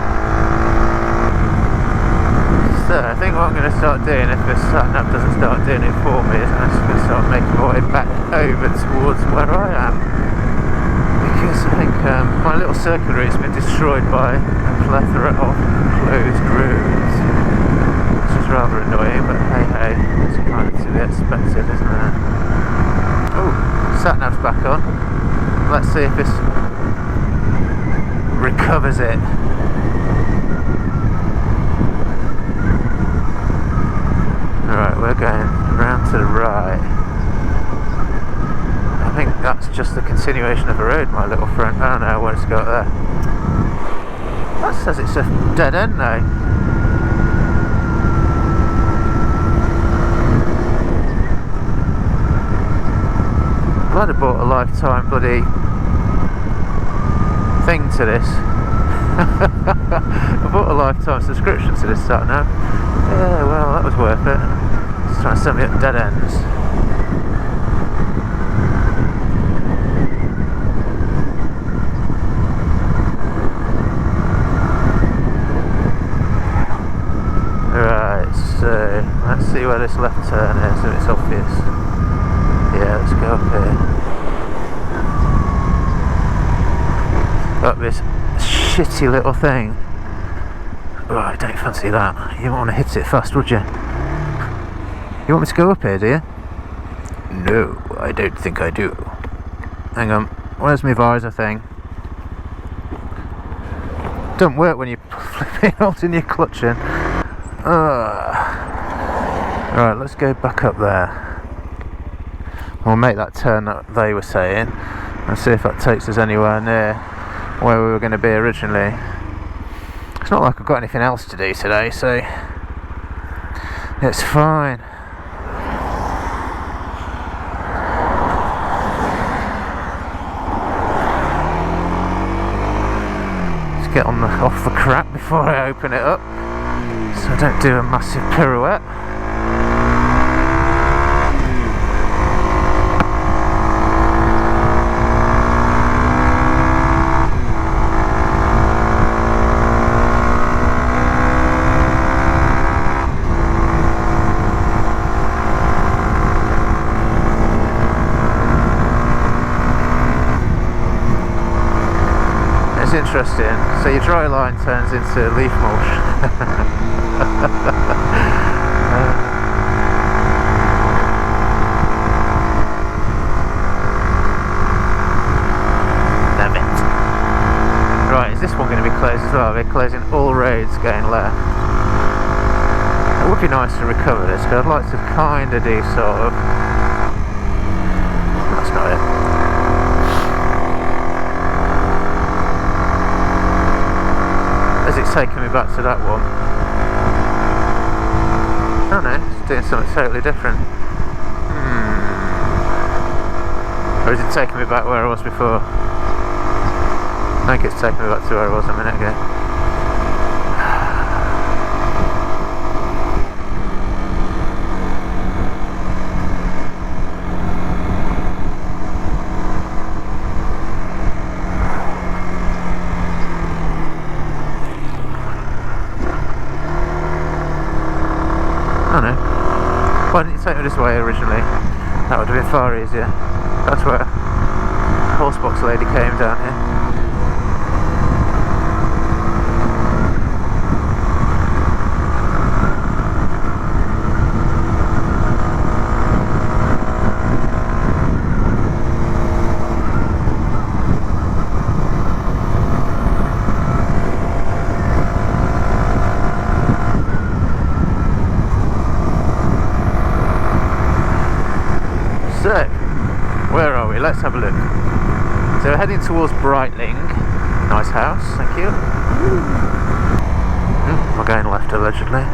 So I think what I'm going to start doing, if this sat-nav doesn't start doing it for me, is I'm just going to start making my way back over towards where I am. Because I think my little circular route's been destroyed by a plethora of closed routes. Which is rather annoying, but hey, it's kind of to be expected, isn't it? Oh, sat-nav's back on. Let's see if this recovers it. Alright, we're going round to the right. I think that's just the continuation of the road, my little friend. Oh no, I want to go up there. That says it's a dead end now. Glad I bought a lifetime bloody thing to this. I bought a lifetime subscription to this sat nav. Yeah, well, that was worth it. Just trying to send me up dead ends. Right, so let's see where this left turn is, if it's obvious. Yeah, let's go up here. Up this shitty little thing. Oh, I don't fancy that. You don't want to hit it fast, would you? You want me to go up here, do you? No, I don't think I do. Hang on, where's my visor thing? Don't work when you're flipping holding your clutch in. Right, let's go back up there. We'll make that turn that they were saying and see if that takes us anywhere near where we were going to be originally. It's not like I've got anything else to do today, so it's fine. Let's get off the crap before I open it up so I don't do a massive pirouette. Interesting. So your dry line turns into leaf mulch. Love it. is this one going to be closed as well? They're closing all roads going left. It would be nice to recover this, because I'd like to kind of do sort of... That's not it. As it's taking me back to that one. Oh no, it's doing something totally different. Or is it taking me back where I was before? I think it's taking me back to where I was a minute ago. Oh no. Why didn't you take me this way originally? That would have been far easier. That's where Horsebox lady came down here. So, where are we? Let's have a look. So we're heading towards Brightling. Nice house, thank you. We're going left allegedly.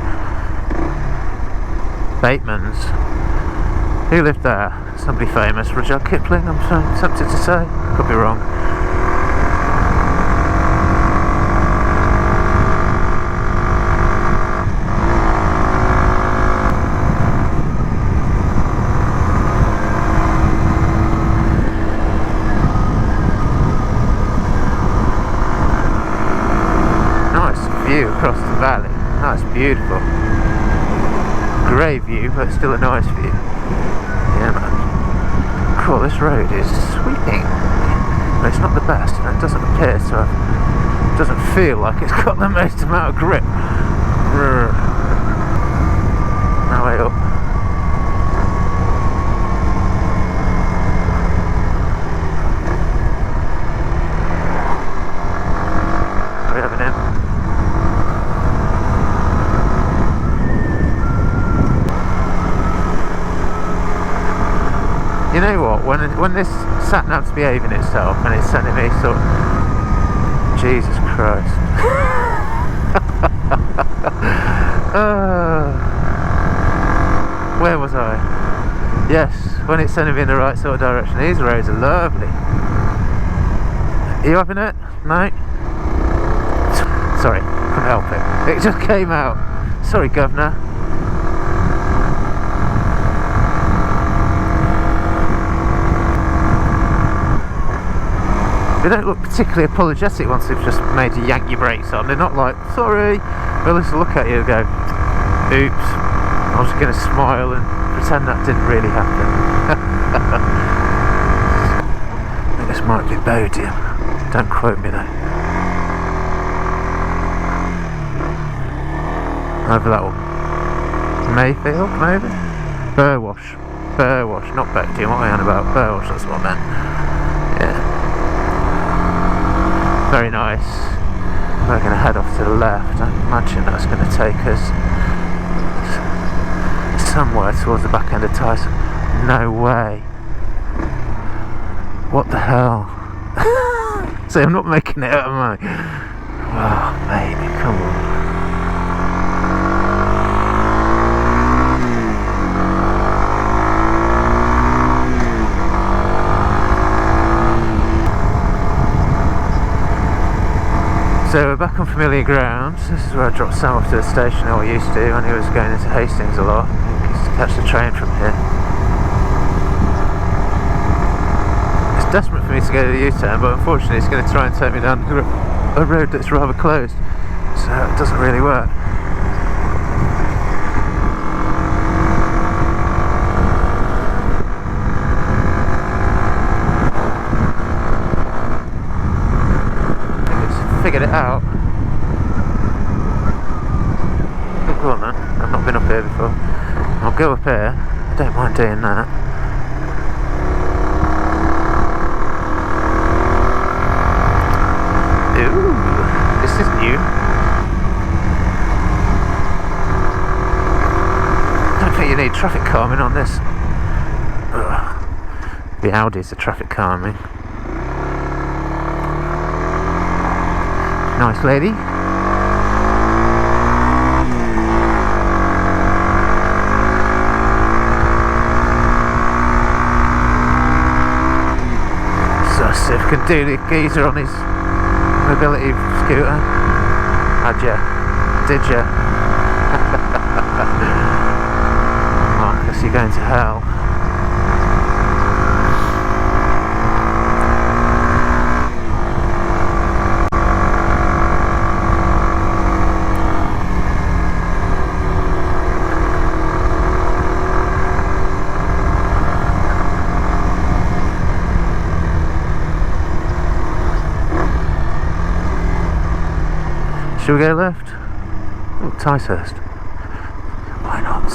Bateman's. Who lived there? Somebody famous. Rudyard Kipling, I'm tempted to say. Could be wrong. View across the valley. That's beautiful. Grey view, but still a nice view. Yeah, man. Cool, this road is sweeping. But it's not the best, and it doesn't appear to have... It doesn't feel like it's got the most amount of grip. Now way up. Are we having him? You know what, when this sat-nav's behaving itself and it's sending me sort of... Jesus Christ. Where was I? Yes, when it's sending me in the right sort of direction. These roads are lovely. Are you having it? No? Sorry, couldn't help it. It just came out. Sorry, governor. They don't look particularly apologetic once they've just made you yank your brakes on. They're not like, sorry. They'll just look at you and go, oops. I'm just going to smile and pretend that didn't really happen. I think this might be Bodiam. Don't quote me though. Over that one. Mayfield, maybe? Burwash. Burwash, not Bodiam. What am I on about? Burwash, that's what I meant. Yeah. Very nice. We're going to head off to the left. I imagine that's going to take us somewhere towards the back end of Tyson. No way. What the hell? See, I'm not making it up, am I? Oh, baby, come on. So we're back on familiar ground. This is where I dropped Sam off to the station, or used to, when he was going into Hastings a lot. He used to catch the train from here. It's desperate for me to go to the U-turn, but unfortunately it's going to try and take me down a road that's rather closed, so it doesn't really work. Figured it out. Oh, go on then. I've not been up here before. I'll go up here. I don't mind doing that. Ooh. is new. Don't think you need traffic calming on this. Ugh. The Audis are traffic calming. Nice lady. So if can do the geezer on his mobility scooter. Had ya? Did ya? Oh, I guess you're going to hell. Should we go left? Oh, Ticehurst. Why not?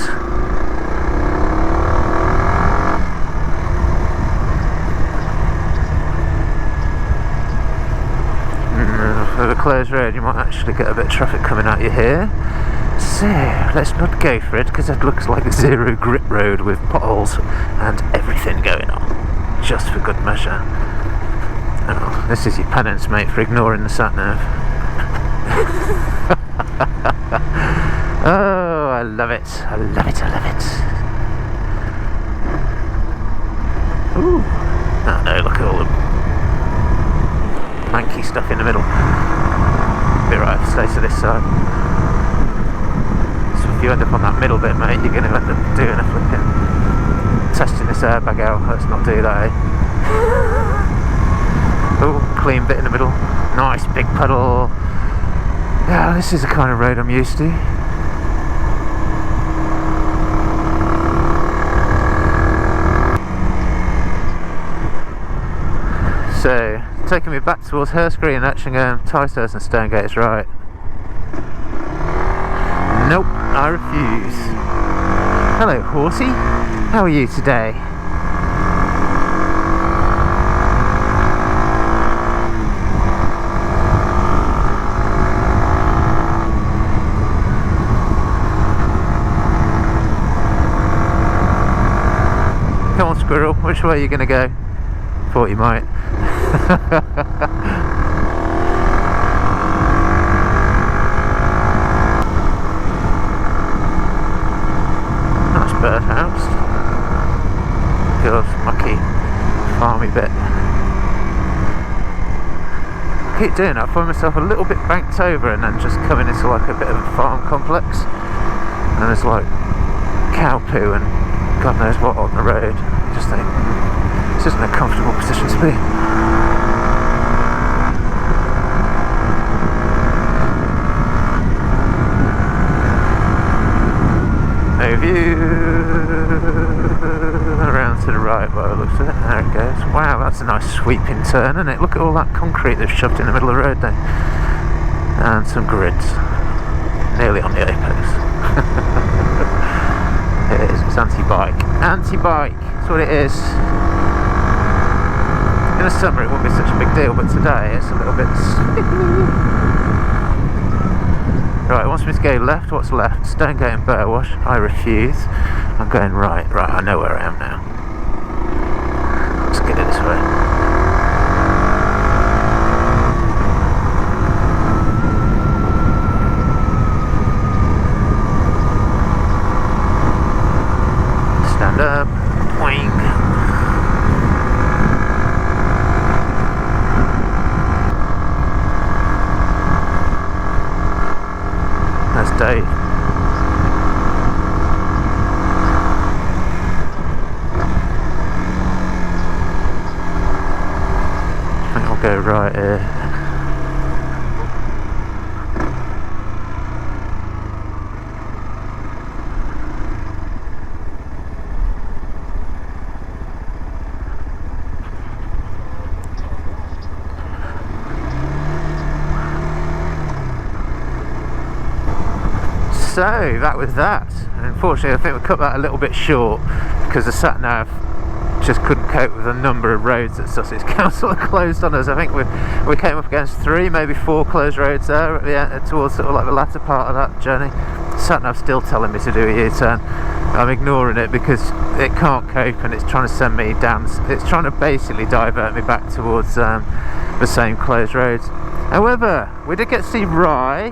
For the closed road you might actually get a bit of traffic coming at you here. So, let's not go for it because it looks like a zero grip road with potholes and everything going on. Just for good measure. Oh, this is your penance, mate, for ignoring the sat-nav. Oh, I love it. I love it. I love it. Ooh. Oh no, look at all the manky stuff in the middle. Be right, stay to this side. So if you end up on that middle bit, mate, you're going to end up doing a flipping testing this airbag out. Let's not do that, eh? Oh, clean bit in the middle. Nice big puddle. Yeah, this is the kind of road I'm used to. So, taking me back towards Hurst Green, actually going Ticehurst and Stonegate is right. Nope, I refuse. Hello, horsey. How are you today? Come on, squirrel, which way are you going to go? Thought you might. Nice birdhouse. Good, mucky, farmy bit. I keep doing that, I find myself a little bit banked over and then just coming into like a bit of a farm complex. And there's like cow poo and God knows what on the road. I just think this isn't a comfortable position to be in. No view. Around to the right by the looks of it. There it goes. Wow, that's a nice sweeping turn, isn't it? Look at all that concrete they've shoved in the middle of the road there. And some grids. Nearly on the A-post. It is, it's anti-bike. Anti-bike, that's what it is. In the summer it wouldn't be such a big deal, but today it's a little bit slippy. Right, it wants me to go left. What's left? Stonegate and Bearwash. I refuse. I'm going right. Right, I know where I am now. Let's get it this way. Stand up. Twing. That's Dave. I think I'll go right here. So that was that. And unfortunately I think we cut that a little bit short because the sat nav just couldn't cope with the number of roads that Sussex Council had closed on us. I think we came up against 3, maybe 4 closed roads there at the end, towards sort of like the latter part of that journey. Sat-nav's still telling me to do a U-turn. I'm ignoring it because it can't cope, and it's trying to send me down. It's trying to basically divert me back towards the same closed roads. However, we did get to see Rye,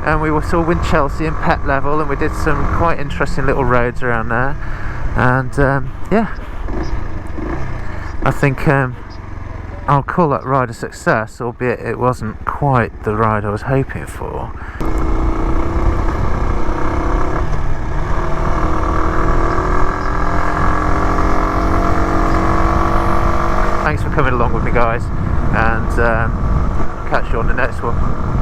and we saw Winchelsea and Pet Level, and we did some quite interesting little roads around there. And yeah, I think I'll call that ride a success, albeit it wasn't quite the ride I was hoping for. Thanks for coming along with me, guys, and catch you on the next one.